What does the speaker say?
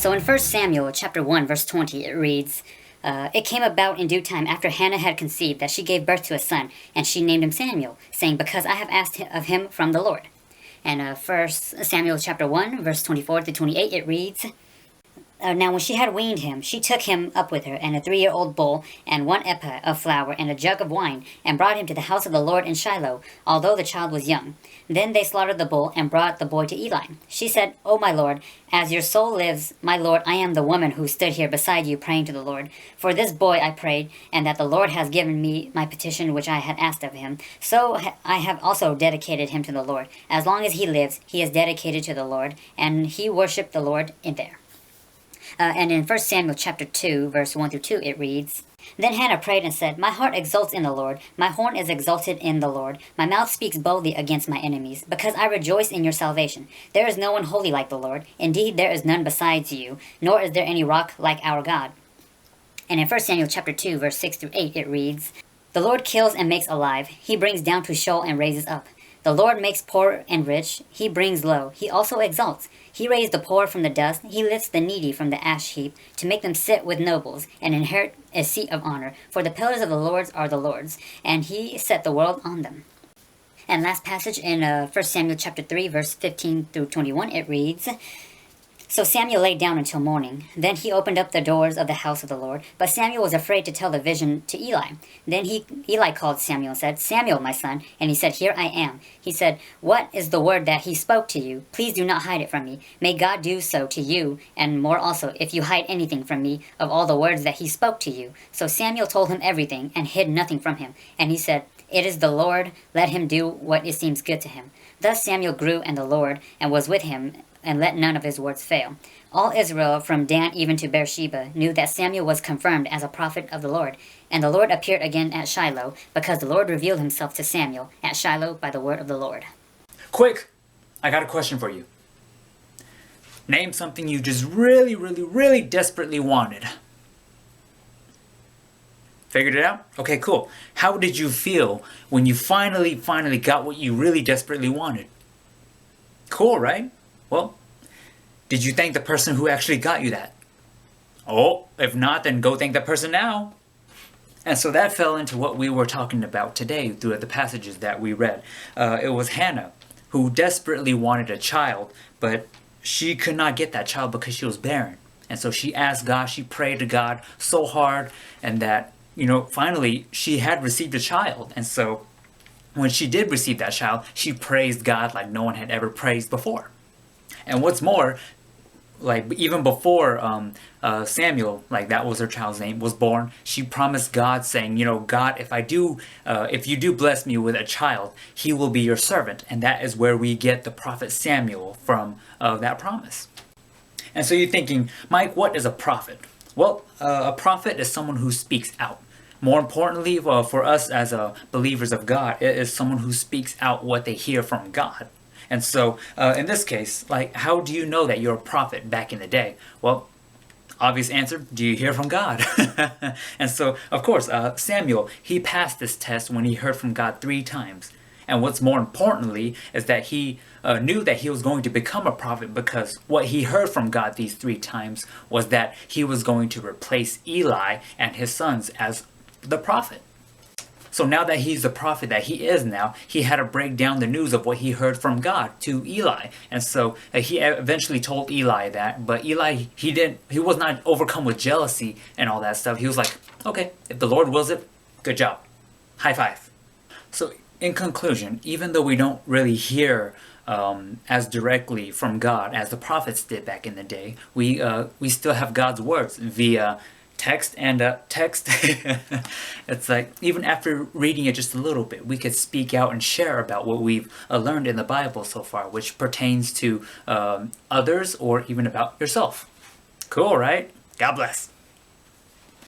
So in 1 Samuel chapter 1 verse 20 it reads, it came about in due time after Hannah had conceived that she gave birth to a son, and she named him Samuel, saying, because I have asked of him from the Lord. And 1 Samuel chapter 1 verse 24 to 28 it reads, now when she had weaned him, she took him up with her, and a 3-year-old bull, and 1 ephah of flour, and a jug of wine, and brought him to the house of the Lord in Shiloh, although the child was young. Then they slaughtered the bull, and brought the boy to Eli. She said, O my Lord, as your soul lives, my Lord, I am the woman who stood here beside you praying to the Lord. For this boy I prayed, and that the Lord has given me my petition which I had asked of him. So I have also dedicated him to the Lord. As long as he lives, he is dedicated to the Lord, and he worshipped the Lord in there. And in 1 Samuel chapter 2, verse 1 through 2, it reads, Then Hannah prayed and said, My heart exults in the Lord, my horn is exalted in the Lord, my mouth speaks boldly against my enemies, because I rejoice in your salvation. There is no one holy like the Lord, indeed there is none besides you, nor is there any rock like our God. And in 1 Samuel chapter 2, verse 6 through 8, it reads, The Lord kills and makes alive, he brings down to Sheol and raises up. The Lord makes poor and rich, he brings low, he also exalts. He raised the poor from the dust, he lifts the needy from the ash heap, to make them sit with nobles, and inherit a seat of honor. For the pillars of the Lord are the Lord's, and he set the world on them. And last passage in 1 Samuel chapter 3, verse 15 through 21, it reads, So Samuel lay down until morning. Then he opened up the doors of the house of the Lord. But Samuel was afraid to tell the vision to Eli. Then Eli called Samuel and said, Samuel, my son. And he said, Here I am. He said, What is the word that he spoke to you? Please do not hide it from me. May God do so to you, and more also, if you hide anything from me of all the words that he spoke to you. So Samuel told him everything, and hid nothing from him. And he said, It is the Lord. Let him do what it seems good to him. Thus Samuel grew in the Lord, and was with him, and let none of his words fail. All Israel, from Dan even to Beersheba, knew that Samuel was confirmed as a prophet of the Lord. And the Lord appeared again at Shiloh, because the Lord revealed himself to Samuel at Shiloh by the word of the Lord. Quick! I got a question for you. Name something you just really desperately wanted. Figured it out? Okay, cool. How did you feel when you finally got what you really desperately wanted? Cool, right? Well, did you thank the person who actually got you that? Oh, if not, then go thank that person now. And so that fell into what we were talking about today through the passages that we read. It was Hannah who desperately wanted a child, but she could not get that child because she was barren. And so she asked God, she prayed to God so hard, and that, finally she had received a child. And so when she did receive that child, she praised God like no one had ever praised before. And what's more, like even before Samuel, like that was her child's name, was born, she promised God saying, God, if you do bless me with a child, he will be your servant. And that is where we get the prophet Samuel from that promise. And so you're thinking, Mike, what is a prophet? Well, a prophet is someone who speaks out. More importantly, for us as believers of God, it is someone who speaks out what they hear from God. And so, in this case, like, how do you know that you're a prophet back in the day? Well, obvious answer, do you hear from God? And so, of course, Samuel, he passed this test when he heard from God 3 times. And what's more importantly is that he knew that he was going to become a prophet, because what he heard from God these 3 times was that he was going to replace Eli and his sons as the prophet. So now that he's the prophet that he is now, he had to break down the news of what he heard from God to Eli. And so he eventually told Eli that, but Eli, he was not overcome with jealousy and all that stuff. He was like, okay, if the Lord wills it, good job. High five. So in conclusion, even though we don't really hear as directly from God as the prophets did back in the day, we still have God's words via text. It's like, even after reading it just a little bit, we could speak out and share about what we've learned in the Bible so far, which pertains to others or even about yourself. Cool, right? God bless.